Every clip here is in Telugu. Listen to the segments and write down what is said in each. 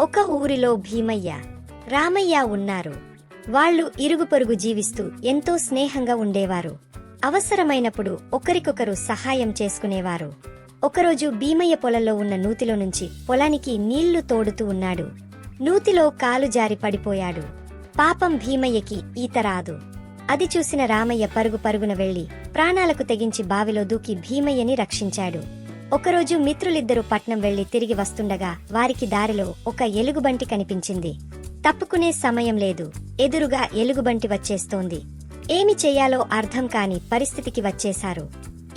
ఒక ఊరిలో భీమయ్య, రామయ్య ఉన్నారు. వాళ్ళు ఇరుగుపొరుగు జీవిస్తూ ఎంతో స్నేహంగా ఉండేవారు. అవసరమైనప్పుడు ఒకరికొకరు సహాయం చేసుకునేవారు. ఒకరోజు భీమయ్య పొలంలో ఉన్న నూతిలో నుంచి పొలానికి నీళ్లు తోడుతూ ఉన్నాడు. నూతిలో కాలు జారి పడిపోయాడు. పాపం భీమయ్యకి ఈత రాదు. అది చూసిన రామయ్య పరుగు పరుగున వెళ్లి ప్రాణాలకు తెగించి బావిలో దూకి భీమయ్యని రక్షించాడు. ఒకరోజు మిత్రులిద్దరూ పట్నం వెళ్లి తిరిగి వస్తుండగా వారికి దారిలో ఒక ఎలుగుబంటి కనిపించింది. తప్పుకునే సమయం లేదు. ఎదురుగా ఎలుగుబంటి వచ్చేస్తోంది. ఏమి చెయ్యాలో అర్థం కాని పరిస్థితికి వచ్చేశారు.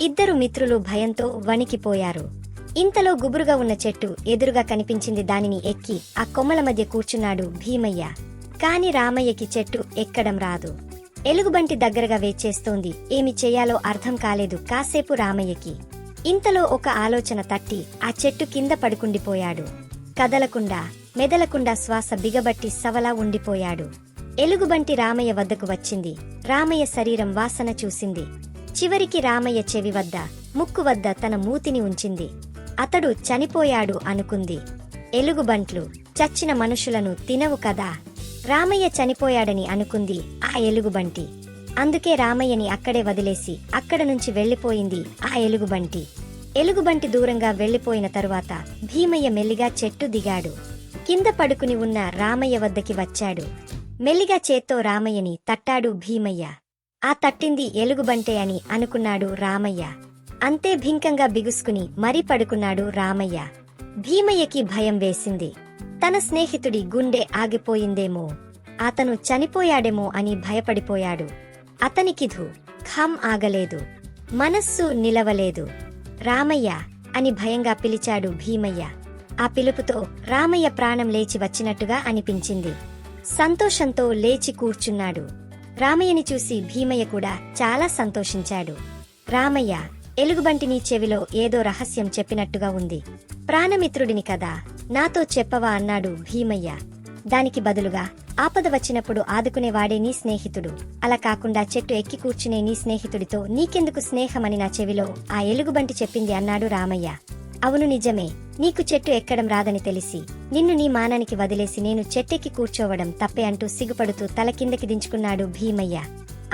ఇద్దరు మిత్రులు భయంతో వణికిపోయారు. ఇంతలో గుబురుగా ఉన్న చెట్టు ఎదురుగా కనిపించింది. దానిని ఎక్కి ఆ కొమ్మల మధ్య కూర్చున్నాడు భీమయ్య. కాని రామయ్యకి చెట్టు ఎక్కడం రాదు. ఎలుగుబంటి దగ్గరగా వేచేస్తోంది. ఏమి చెయ్యాలో అర్థం కాలేదు కాసేపు రామయ్యకి. ఇంతలో ఒక ఆలోచన తట్టి ఆ చెట్టు కింద పడుకుండిపోయాడు. కదలకుండా మెదలకుండా శ్వాస బిగబట్టి సవలా ఉండిపోయాడు. ఎలుగుబంటి రామయ్య వద్దకు వచ్చింది. రామయ్య శరీరం వాసన చూసింది. చివరికి రామయ్య చెవి వద్ద, ముక్కు వద్ద తన మూతిని ఉంచింది. అతడు చనిపోయాడు అనుకుంది. ఎలుగుబంట్లు చచ్చిన మనుషులను తినవు కదా. రామయ్య చనిపోయాడని అనుకుంది ఆ ఎలుగుబంటి. అందుకే రామయ్యని అక్కడే వదిలేసి అక్కడ నుంచి వెళ్లిపోయింది ఆ ఎలుగుబంటి. ఎలుగుబంటి దూరంగా వెళ్లిపోయిన తరువాత భీమయ్య మెల్లిగా చెట్టు దిగాడు. కింద పడుకుని ఉన్న రామయ్య వద్దకి వచ్చాడు. మెల్లిగా చేత్తో రామయ్యని తట్టాడు భీమయ్య. ఆ తట్టింది ఎలుగుబంటే అని అనుకున్నాడు రామయ్య. అంతే భింకంగా బిగుసుకుని మరీ పడుకున్నాడు రామయ్య. భీమయ్యకి భయం వేసింది. తన స్నేహితుడి గుండె ఆగిపోయిందేమో, అతను చనిపోయాడేమో అని భయపడిపోయాడు. అతనికిధు ఖం ఆగలేదు. మనస్సు నిలవలేదు. రామయ్య అని భయంగా పిలిచాడు భీమయ్య. ఆ పిలుపుతో రామయ్య ప్రాణం లేచి వచ్చినట్టుగా అనిపించింది. సంతోషంతో లేచి కూర్చున్నాడు. రామయ్యని చూసి భీమయ్య కూడా చాలా సంతోషించాడు. రామయ్య, ఎలుగుబంటిని చెవిలో ఏదో రహస్యం చెప్పినట్టుగా ఉంది. ప్రాణమిత్రుడిని కదా, నాతో చెప్పవా అన్నాడు భీమయ్య. దానికి బదులుగా, ఆపద వచ్చినప్పుడు ఆదుకునేవాడే నీ స్నేహితుడు. అలా కాకుండా చెట్టు ఎక్కి కూర్చునే నీ స్నేహితుడితో నీకెందుకు స్నేహమని నా చెవిలో ఆ ఎలుగుబంటి చెప్పింది అన్నాడు రామయ్య. అవును నిజమే, నీకు చెట్టు ఎక్కడం రాదని తెలిసి నిన్ను నీ మానానికి వదిలేసి నేను చెట్టెక్కి కూర్చోవడం తప్పే అంటూ సిగ్గుపడుతూ తల కిందకి దించుకున్నాడు భీమయ్య.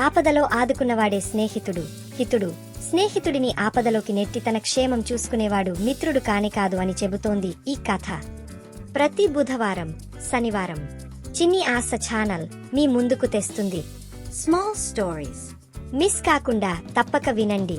ఆపదలో ఆదుకున్నవాడే స్నేహితుడు, హితుడు. స్నేహితుడిని ఆపదలోకి నెట్టి తన క్షేమం చూసుకునేవాడు మిత్రుడు కానే కాదు అని చెబుతోంది ఈ కథ. ప్రతి బుధవారం, శనివారం చిన్ని ఆశ ఛానల్ మీ ముందుకు తెస్తుంది స్మాల్ స్టోరీస్. మిస్ కాకుండా తప్పక వినండి.